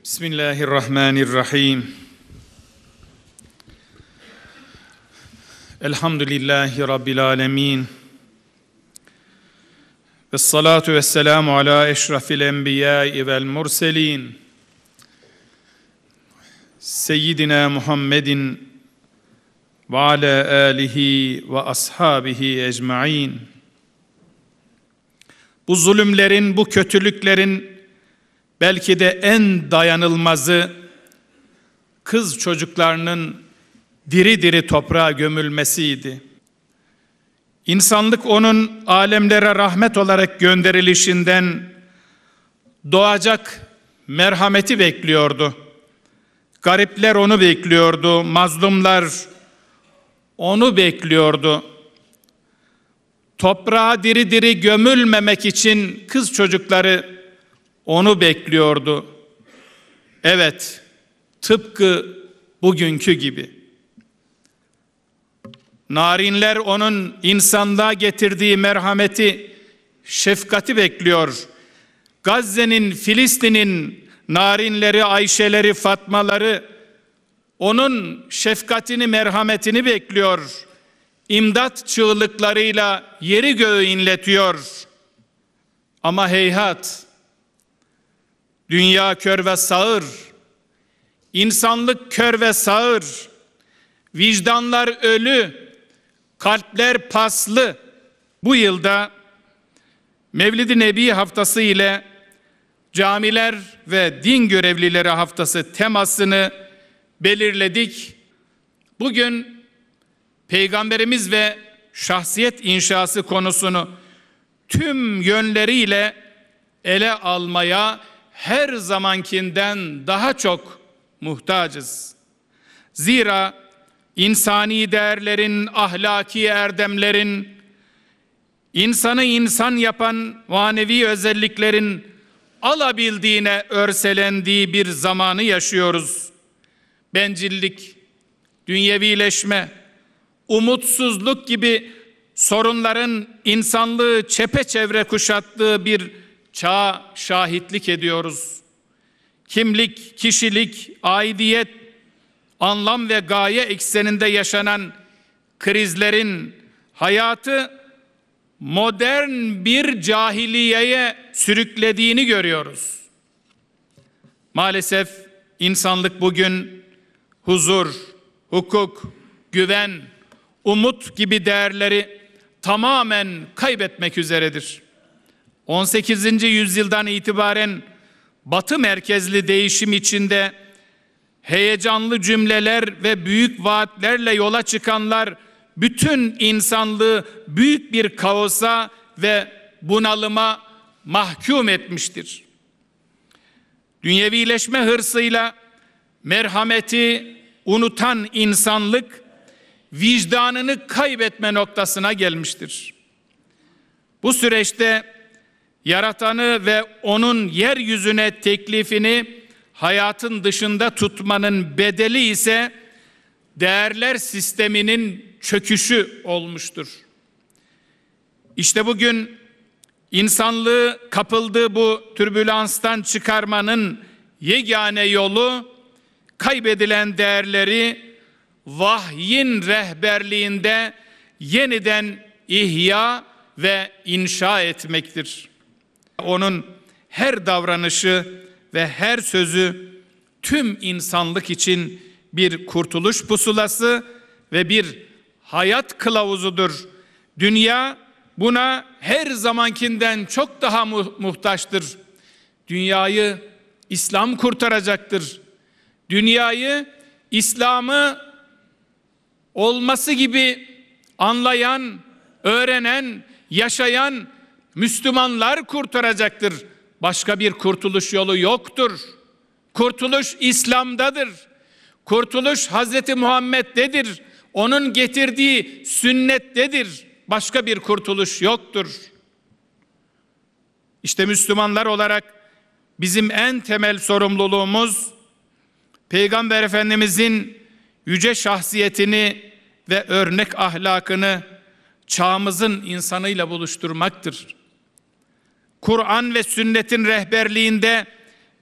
Bismillahirrahmanirrahim. Elhamdülillahi Rabbil alemin. Vessalatu vesselamu ala eşrafil enbiyai vel murselin. Seyyidina Muhammedin ve ala alihi ve ashabihi ecmaîn. Bu zulümlerin, bu kötülüklerin belki de en dayanılmazı kız çocuklarının diri diri toprağa gömülmesiydi. İnsanlık onun alemlere rahmet olarak gönderilişinden doğacak merhameti bekliyordu. Garipler onu bekliyordu, mazlumlar onu bekliyordu. Toprağa diri diri gömülmemek için kız çocukları onu bekliyordu. Evet, tıpkı bugünkü gibi. Narinler onun insanlığa getirdiği merhameti, şefkati bekliyor. Gazze'nin, Filistin'in narinleri, Ayşeleri, Fatmaları onun şefkatini, merhametini bekliyor. İmdat çığlıklarıyla yeri göğü inletiyor. Ama heyhat, dünya kör ve sağır, insanlık kör ve sağır, vicdanlar ölü, kalpler paslı. Bu yılda Mevlid-i Nebi haftası ile camiler ve din görevlileri haftası temasını belirledik. Bugün Peygamberimiz ve şahsiyet inşası konusunu tüm yönleriyle ele almaya her zamankinden daha çok muhtacız. Zira insani değerlerin, ahlaki erdemlerin, insanı insan yapan manevi özelliklerin alabildiğine örselendiği bir zamanı yaşıyoruz. Bencillik, dünyevileşme, umutsuzluk gibi sorunların insanlığı çepeçevre kuşattığı bir çağa şahitlik ediyoruz. Kimlik, kişilik, aidiyet, anlam ve gaye ekseninde yaşanan krizlerin hayatı modern bir cahiliyeye sürüklediğini görüyoruz. Maalesef insanlık bugün huzur, hukuk, güven, umut gibi değerleri tamamen kaybetmek üzeredir. 18. yüzyıldan itibaren Batı merkezli değişim içinde heyecanlı cümleler ve büyük vaatlerle yola çıkanlar bütün insanlığı büyük bir kaosa ve bunalıma mahkum etmiştir. Dünyevileşme hırsıyla merhameti unutan insanlık vicdanını kaybetme noktasına gelmiştir. Bu süreçte Yaratanı ve onun yeryüzüne teklifini hayatın dışında tutmanın bedeli ise değerler sisteminin çöküşü olmuştur. İşte bugün insanlığı kapıldığı bu türbülanstan çıkarmanın yegane yolu kaybedilen değerleri vahyin rehberliğinde yeniden ihya ve inşa etmektir. Onun her davranışı ve her sözü tüm insanlık için bir kurtuluş pusulası ve bir hayat kılavuzudur. Dünya buna her zamankinden çok daha muhtaçtır. Dünyayı İslam kurtaracaktır. Dünyayı İslam'ı olması gibi anlayan, öğrenen, yaşayan Müslümanlar kurtaracaktır. Başka bir kurtuluş yolu yoktur. Kurtuluş İslam'dadır. Kurtuluş Hazreti Muhammed'dedir. Onun getirdiği sünnettedir. Başka bir kurtuluş yoktur. İşte Müslümanlar olarak bizim en temel sorumluluğumuz Peygamber Efendimizin yüce şahsiyetini ve örnek ahlakını çağımızın insanıyla buluşturmaktır. Kur'an ve sünnetin rehberliğinde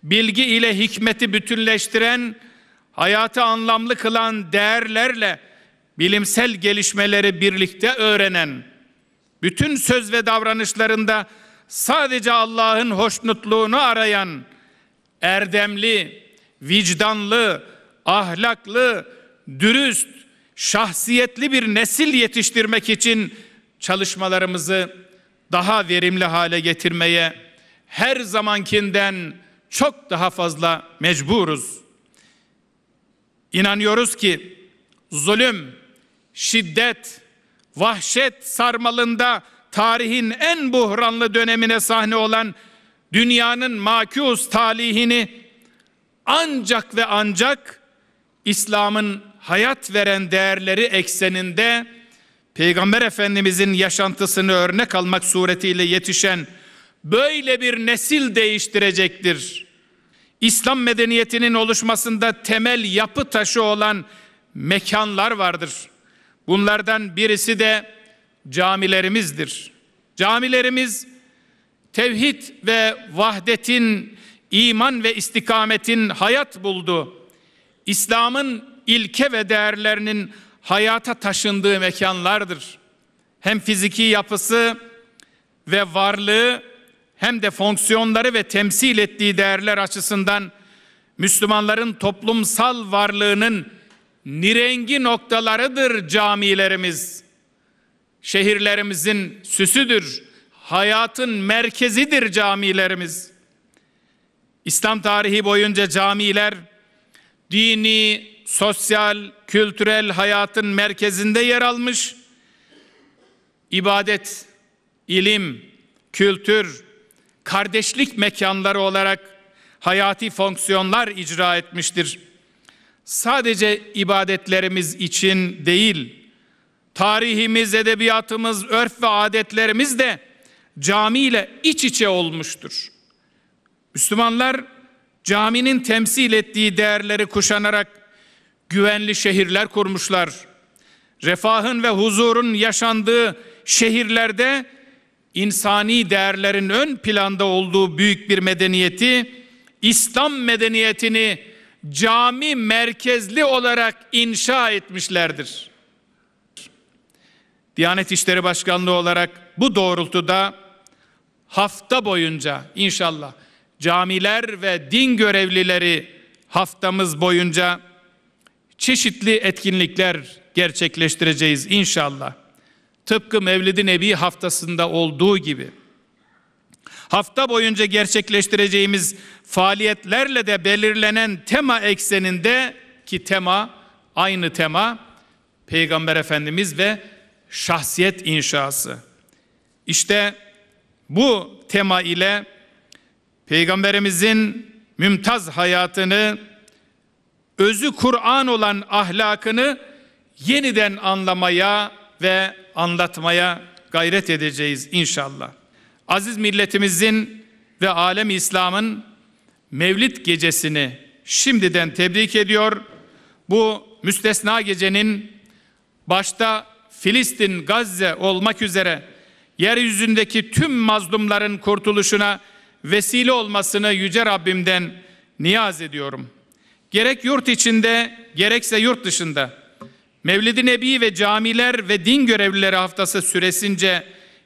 bilgi ile hikmeti bütünleştiren, hayatı anlamlı kılan değerlerle bilimsel gelişmeleri birlikte öğrenen, bütün söz ve davranışlarında sadece Allah'ın hoşnutluğunu arayan, erdemli, vicdanlı, ahlaklı, dürüst, şahsiyetli bir nesil yetiştirmek için çalışmalarımızı daha verimli hale getirmeye her zamankinden çok daha fazla mecburuz. İnanıyoruz ki zulüm, şiddet, vahşet sarmalında tarihin en buhranlı dönemine sahne olan dünyanın makus talihini ancak ve ancak İslam'ın hayat veren değerleri ekseninde Peygamber Efendimizin yaşantısını örnek almak suretiyle yetişen böyle bir nesil değiştirecektir. İslam medeniyetinin oluşmasında temel yapı taşı olan mekanlar vardır. Bunlardan birisi de camilerimizdir. Camilerimiz tevhid ve vahdetin, iman ve istikametin hayat bulduğu, İslam'ın ilke ve değerlerinin hayata taşındığı mekanlardır. Hem fiziki yapısı ve varlığı hem de fonksiyonları ve temsil ettiği değerler açısından Müslümanların toplumsal varlığının nirengi noktalarıdır camilerimiz. Şehirlerimizin süsüdür, hayatın merkezidir camilerimiz. İslam tarihi boyunca camiler dini, sosyal, kültürel hayatın merkezinde yer almış, ibadet, ilim, kültür, kardeşlik mekanları olarak hayati fonksiyonlar icra etmiştir. Sadece ibadetlerimiz için değil, tarihimiz, edebiyatımız, örf ve adetlerimiz de camiyle iç içe olmuştur. Müslümanlar caminin temsil ettiği değerleri kuşanarak güvenli şehirler kurmuşlar. Refahın ve huzurun yaşandığı şehirlerde insani değerlerin ön planda olduğu büyük bir medeniyeti, İslam medeniyetini cami merkezli olarak inşa etmişlerdir. Diyanet İşleri Başkanlığı olarak bu doğrultuda hafta boyunca inşallah camiler ve din görevlileri haftamız boyunca çeşitli etkinlikler gerçekleştireceğiz inşallah. Tıpkı Mevlid-i Nebi haftasında olduğu gibi. Hafta boyunca gerçekleştireceğimiz faaliyetlerle de belirlenen tema ekseninde, ki tema, aynı tema, Peygamber Efendimiz ve şahsiyet inşası. İşte bu tema ile Peygamberimizin mümtaz hayatını, özü Kur'an olan ahlakını yeniden anlamaya ve anlatmaya gayret edeceğiz inşallah. Aziz milletimizin ve alem İslam'ın Mevlid gecesini şimdiden tebrik ediyor. Bu müstesna gecenin başta Filistin, Gazze olmak üzere yeryüzündeki tüm mazlumların kurtuluşuna vesile olmasını Yüce Rabbimden niyaz ediyorum. Gerek yurt içinde gerekse yurt dışında Mevlid-i Nebi ve camiler ve din görevlileri haftası süresince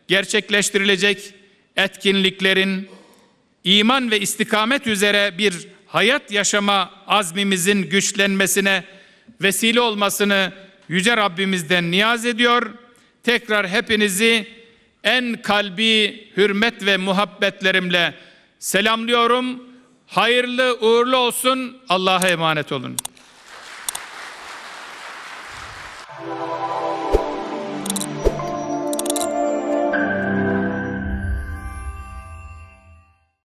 gerçekleştirilecek etkinliklerin iman ve istikamet üzere bir hayat yaşama azmimizin güçlenmesine vesile olmasını Yüce Rabbimizden niyaz ediyor. Tekrar hepinizi en kalbi hürmet ve muhabbetlerimle selamlıyorum. Hayırlı uğurlu olsun. Allah'a emanet olun.